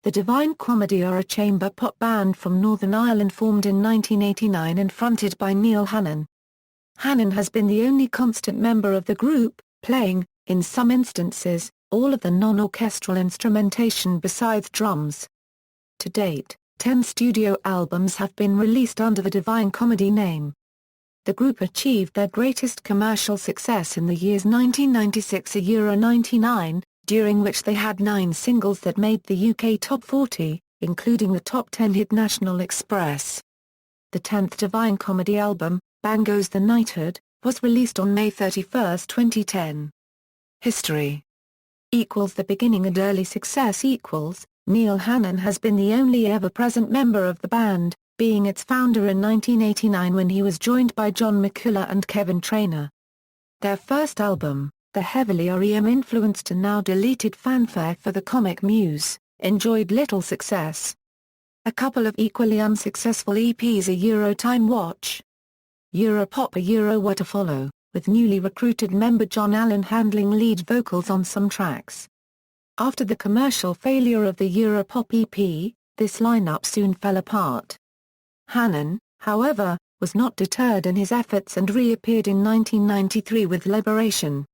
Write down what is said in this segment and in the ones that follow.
The Divine Comedy are a chamber pop band from Northern Ireland formed in 1989 and fronted by Neil Hannon. Hannon has been the only constant member of the group, playing, in some instances, all of the non-orchestral instrumentation besides drums. To date, 10 studio albums have been released under the Divine Comedy name. The group achieved their greatest commercial success in the years 1996 to '99, during which they had 9 singles that made the UK Top 40, including the top 10 hit National Express. The 10th Divine Comedy album, Goes the Knighthood, was released on May 31, 2010. History = the beginning and early success = Neil Hannon has been the only ever-present member of the band, being its founder in 1989 when he was joined by John McCulla and Kevin Trainer. Their first album, the heavily REM-influenced and now deleted Fanfare for the Comic Muse, enjoyed little success. A couple of equally unsuccessful EPs are Time Watch, Europop Were to follow, with newly recruited member John Allen handling lead vocals on some tracks. After the commercial failure of the Europop EP, this lineup soon fell apart. Hannon, however, was not deterred in his efforts and reappeared in 1993 with Liberation.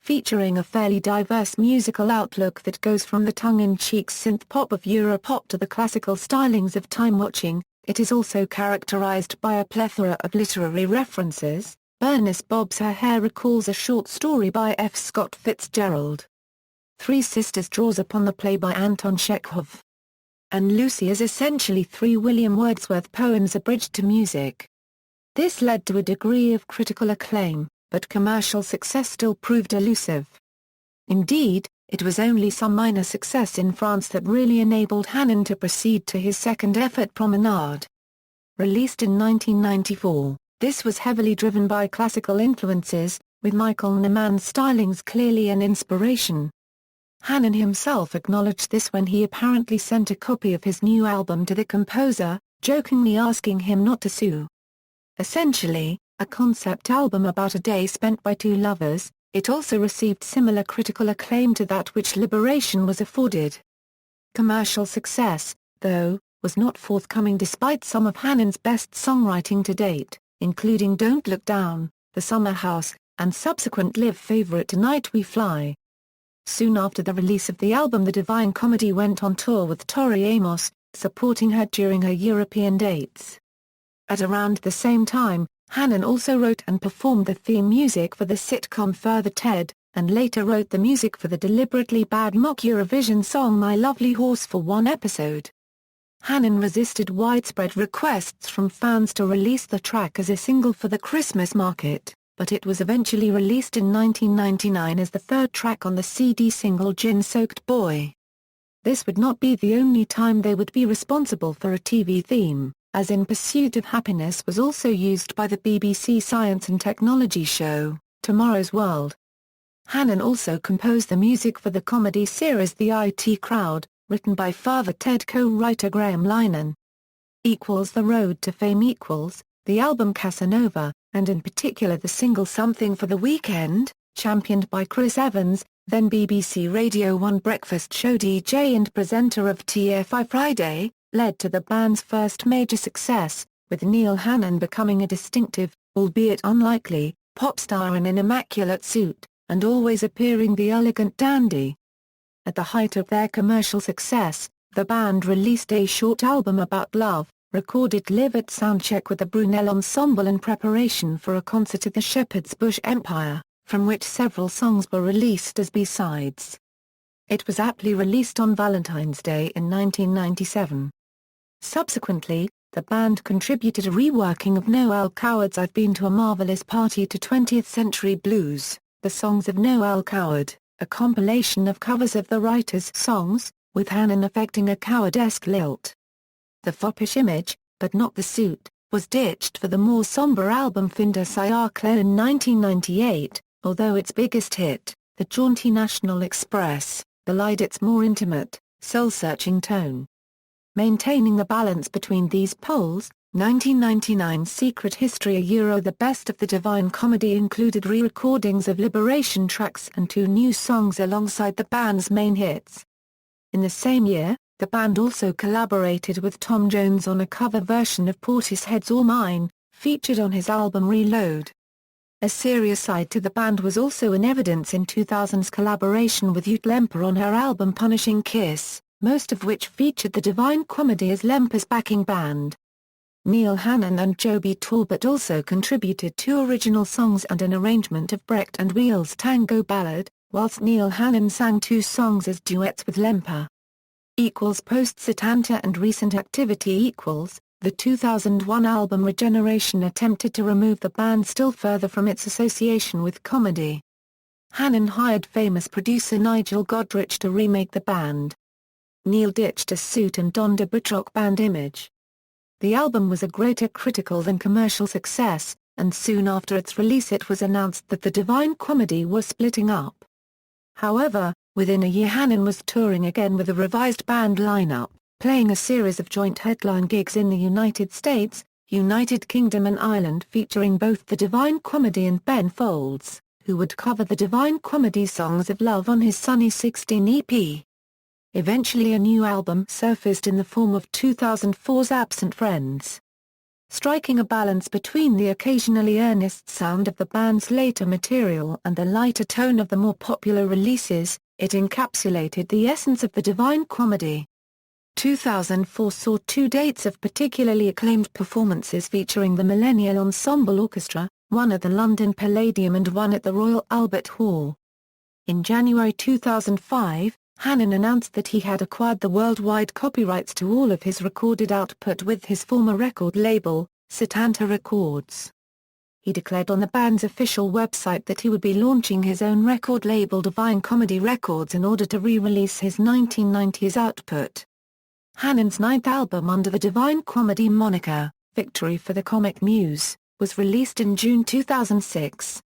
Featuring a fairly diverse musical outlook that goes from the tongue-in-cheek synth-pop of Europop to the classical stylings of Time Watching, it is also characterized by a plethora of literary references. Bernice Bobs Her Hair recalls a short story by F. Scott Fitzgerald. Three Sisters draws upon the play by Anton Chekhov. And Lucy is essentially 3 William Wordsworth poems abridged to music. This led to a degree of critical acclaim, but commercial success still proved elusive. Indeed, it was only some minor success in France that really enabled Hannon to proceed to his second effort Promenade. Released in 1994, this was heavily driven by classical influences, with Michael Nyman's stylings clearly an inspiration. Hannon himself acknowledged this when he apparently sent a copy of his new album to the composer, jokingly asking him not to sue. Essentially, a concept album about a day spent by 2 lovers, it also received similar critical acclaim to that which Liberation was afforded. Commercial success, though, was not forthcoming despite some of Hannon's best songwriting to date, including Don't Look Down, The Summer House, and subsequent live favorite Tonight We Fly. Soon after the release of the album, the Divine Comedy went on tour with Tori Amos, supporting her during her European dates. At around the same time, Hannon also wrote and performed the theme music for the sitcom Further Ted, and later wrote the music for the deliberately bad mock Eurovision song My Lovely Horse for one episode. Hannon resisted widespread requests from fans to release the track as a single for the Christmas market, but it was eventually released in 1999 as the 3rd track on the CD single Gin-Soaked Boy. This would not be the only time they would be responsible for a TV theme, as In Pursuit of Happiness was also used by the BBC science and technology show, Tomorrow's World. Hannon also composed the music for the comedy series The IT Crowd, written by Father Ted co-writer Graham Linehan. The Road to Fame the album Casanova, and in particular the single Something for the Weekend, championed by Chris Evans, then BBC Radio 1 breakfast show DJ and presenter of TFI Friday, led to the band's first major success, with Neil Hannon becoming a distinctive, albeit unlikely, pop star in an immaculate suit, and always appearing the elegant dandy. At the height of their commercial success, the band released a short album about love, recorded live at Soundcheck with the Brunel Ensemble in preparation for a concert at the Shepherd's Bush Empire, from which several songs were released as B-sides. It was aptly released on Valentine's Day in 1997. Subsequently, the band contributed a reworking of Noel Coward's I've Been to a Marvelous Party to 20th Century Blues, the songs of Noel Coward, a compilation of covers of the writer's songs, with Hannon affecting a Coward-esque lilt. The foppish image, but not the suit, was ditched for the more somber album Fin de Siècle in 1998, although its biggest hit, the jaunty National Express, belied its more intimate, soul-searching tone. Maintaining the balance between these poles, 1999's Secret History The Best of the Divine Comedy included re-recordings of Liberation tracks and 2 new songs alongside the band's main hits. In the same year, The band also collaborated with Tom Jones on a cover version of Portishead's All Mine, featured on his album Reload. A serious side to the band was also in evidence in 2000's collaboration with Ute Lemper on her album Punishing Kiss, most of which featured the Divine Comedy as Lemper's backing band. Neil Hannon and Joby Talbot also contributed 2 original songs and an arrangement of Brecht and Wheel's Tango Ballad, whilst Neil Hannon sang 2 songs as duets with Lemper. Post-Setanta and recent activity the 2001 album Regeneration attempted to remove the band still further from its association with comedy. Hannon hired famous producer Nigel Godrich to remake the band. Neil ditched a suit and donned a Britrock band image. The album was a greater critical than commercial success, and soon after its release it was announced that the Divine Comedy was splitting up. However, within a year Hannon was touring again with a revised band lineup, playing a series of joint headline gigs in the United States, United Kingdom and Ireland featuring both the Divine Comedy and Ben Folds, who would cover the Divine Comedy songs of love on his Sunny 16 EP. Eventually a new album surfaced in the form of 2004's Absent Friends. Striking a balance between the occasionally earnest sound of the band's later material and the lighter tone of the more popular releases, it encapsulated the essence of the Divine Comedy. 2004 saw 2 dates of particularly acclaimed performances featuring the Millennial Ensemble Orchestra, one at the London Palladium and one at the Royal Albert Hall. In January 2005, Hannon announced that he had acquired the worldwide copyrights to all of his recorded output with his former record label, Setanta Records. He declared on the band's official website that he would be launching his own record label Divine Comedy Records in order to re-release his 1990s output. Hannon's 9th album under the Divine Comedy moniker, Victory for the Comic Muse, was released in June 2006.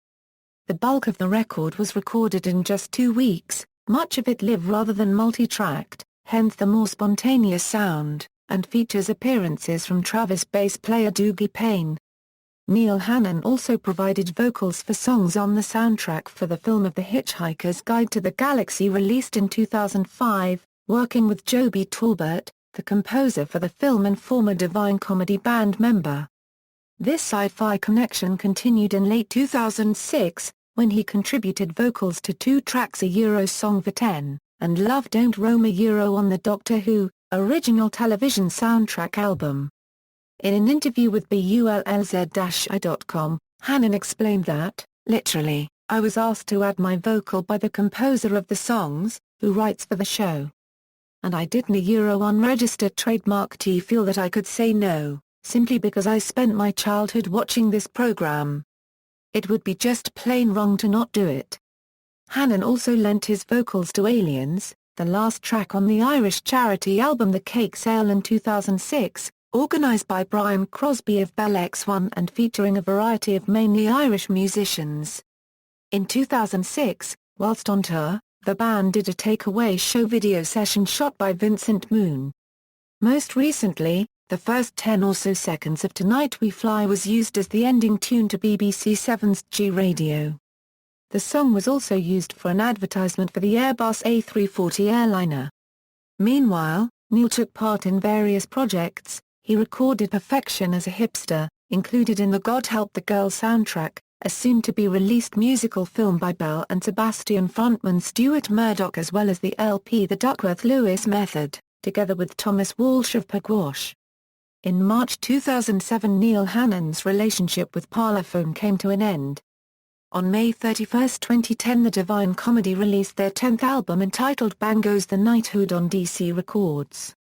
The bulk of the record was recorded in just 2 weeks, much of it live rather than multi-tracked, hence the more spontaneous sound, and features appearances from Travis bass player Dougie Payne. Neil Hannon also provided vocals for songs on the soundtrack for the film of The Hitchhiker's Guide to the Galaxy released in 2005, working with Joby Talbot, the composer for the film and former Divine Comedy band member. This sci-fi connection continued in late 2006, when he contributed vocals to 2 tracks, a Euro song for 10, and Love Don't Roam a Euro on the Doctor Who original television soundtrack album. In an interview with BULLZ-I.com, Hannon explained that, literally, I was asked to add my vocal by the composer of the songs, who writes for the show. And I didn't a Euro unregistered trademark T feel that I could say no, simply because I spent my childhood watching this program. It would be just plain wrong to not do it. Hannon also lent his vocals to Aliens, the last track on the Irish charity album The Cake Sale in 2006, organised by Brian Crosby of Bell X1 and featuring a variety of mainly Irish musicians. In 2006, whilst on tour, the band did a takeaway show video session shot by Vincent Moon. Most recently, the first 10 or so seconds of Tonight We Fly was used as the ending tune to BBC 7's G Radio. The song was also used for an advertisement for the Airbus A340 airliner. Meanwhile, Neil took part in various projects. He recorded Perfection as a hipster, included in the God Help the Girl soundtrack, a soon-to-be-released musical film by Belle and Sebastian frontman Stuart Murdoch, as well as the LP The Duckworth-Lewis Method, together with Thomas Walsh of Pugwash. In March 2007, Neil Hannon's relationship with Parlophone came to an end. On May 31, 2010, the Divine Comedy released their 10th album entitled Goes the Knighthood on DC Records.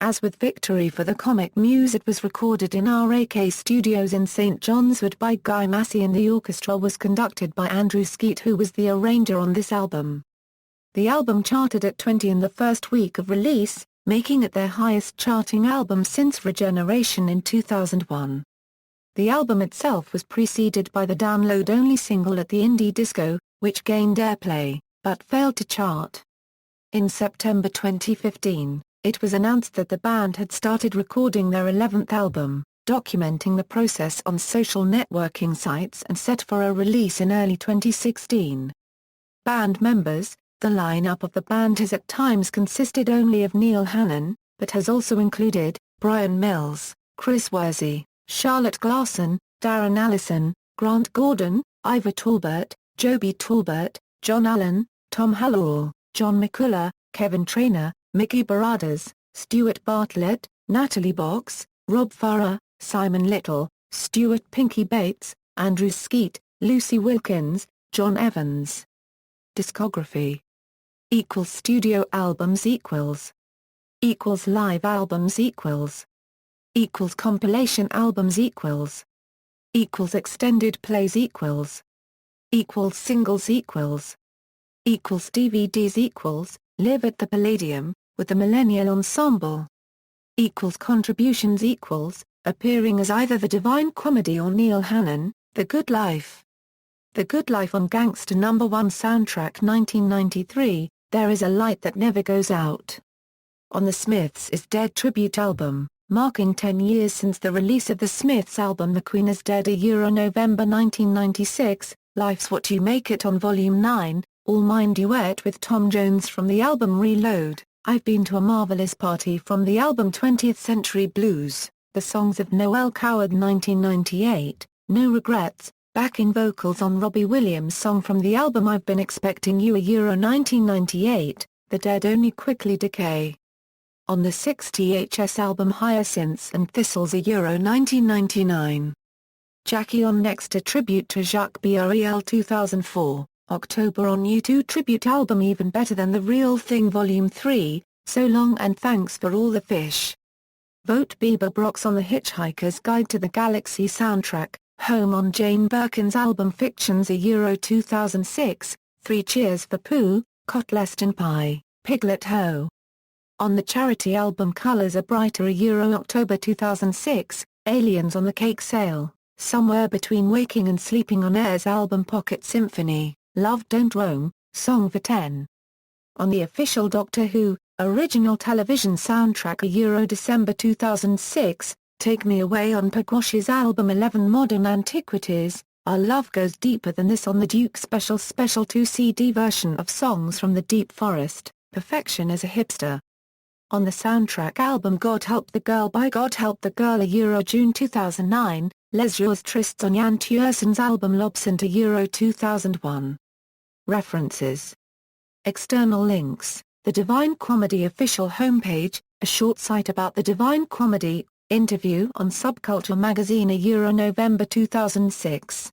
As with Victory for the Comic Muse, it was recorded in RAK Studios in St John's Wood by Guy Massey, and the orchestra was conducted by Andrew Skeet, who was the arranger on this album. The album charted at 20 in the first week of release, making it their highest charting album since Regeneration in 2001. The album itself was preceded by the download-only single At the Indie Disco, which gained airplay, but failed to chart. In September 2015, it was announced that the band had started recording their 11th album, documenting the process on social networking sites and set for a release in early 2016. Band members, The lineup of the band has at times consisted only of Neil Hannon, but has also included Brian Mills, Chris Worsley, Charlotte Glasson, Darren Allison, Grant Gordon, Ivor Talbot, Joby Talbot, John Allen, Tom Hallowell, John McCullough, Kevin Traynor, Mickey Baradas, Stuart Bartlett, Natalie Box, Rob Farah, Simon Little, Stuart Pinky Bates, Andrew Skeet, Lucy Wilkins, John Evans. Discography Studio albums Live albums Compilation albums Extended plays Singles DVDs Live at the Palladium, with the Millennial Ensemble Contributions appearing as either The Divine Comedy or Neil Hannon, The Good Life. The Good Life on Gangster No. 1 soundtrack 1993, There Is a Light That Never Goes Out. On the Smiths Is Dead tribute album, marking 10 years since the release of the Smiths album The Queen Is Dead November 1996, Life's What You Make It on Volume 9, All Mine duet with Tom Jones from the album Reload, I've Been to a Marvelous Party from the album 20th Century Blues, the songs of Noel Coward 1998, No Regrets, backing vocals on Robbie Williams' song from the album I've Been Expecting You 1998, The Dead Only Quickly Decay. On the 6th album Hyacinths and Thistles 1999. Jackie on Next a tribute to Jacques Brel 2004, October on U2 tribute album Even Better Than the Real Thing Volume 3, So Long and Thanks for All the Fish. Vote Bieber Brox on the Hitchhiker's Guide to the Galaxy soundtrack, Home on Jane Birkin's album Fictions Euro 2006, 3 Cheers for Pooh, Cotleston Pie, Piglet Ho. On the charity album Colours Are Brighter October 2006, Aliens on the Cake Sale, Somewhere Between Waking and Sleeping on Air's album Pocket Symphony, Love Don't Roam, Song for 10. On the official Doctor Who, original television soundtrack December 2006, Take Me Away on Pugwash's album 11 Modern Antiquities, Our Love Goes Deeper Than This on the Duke Special 2 CD version of Songs from the Deep Forest, Perfection as a Hipster. On the soundtrack album God Help the Girl by God Help the Girl June 2009, Les Jours Tristes on Jan Tiersen's album Lobsanta 2001. References. External links, The Divine Comedy official homepage, a short site about The Divine Comedy, interview on Subculture magazine November 2006.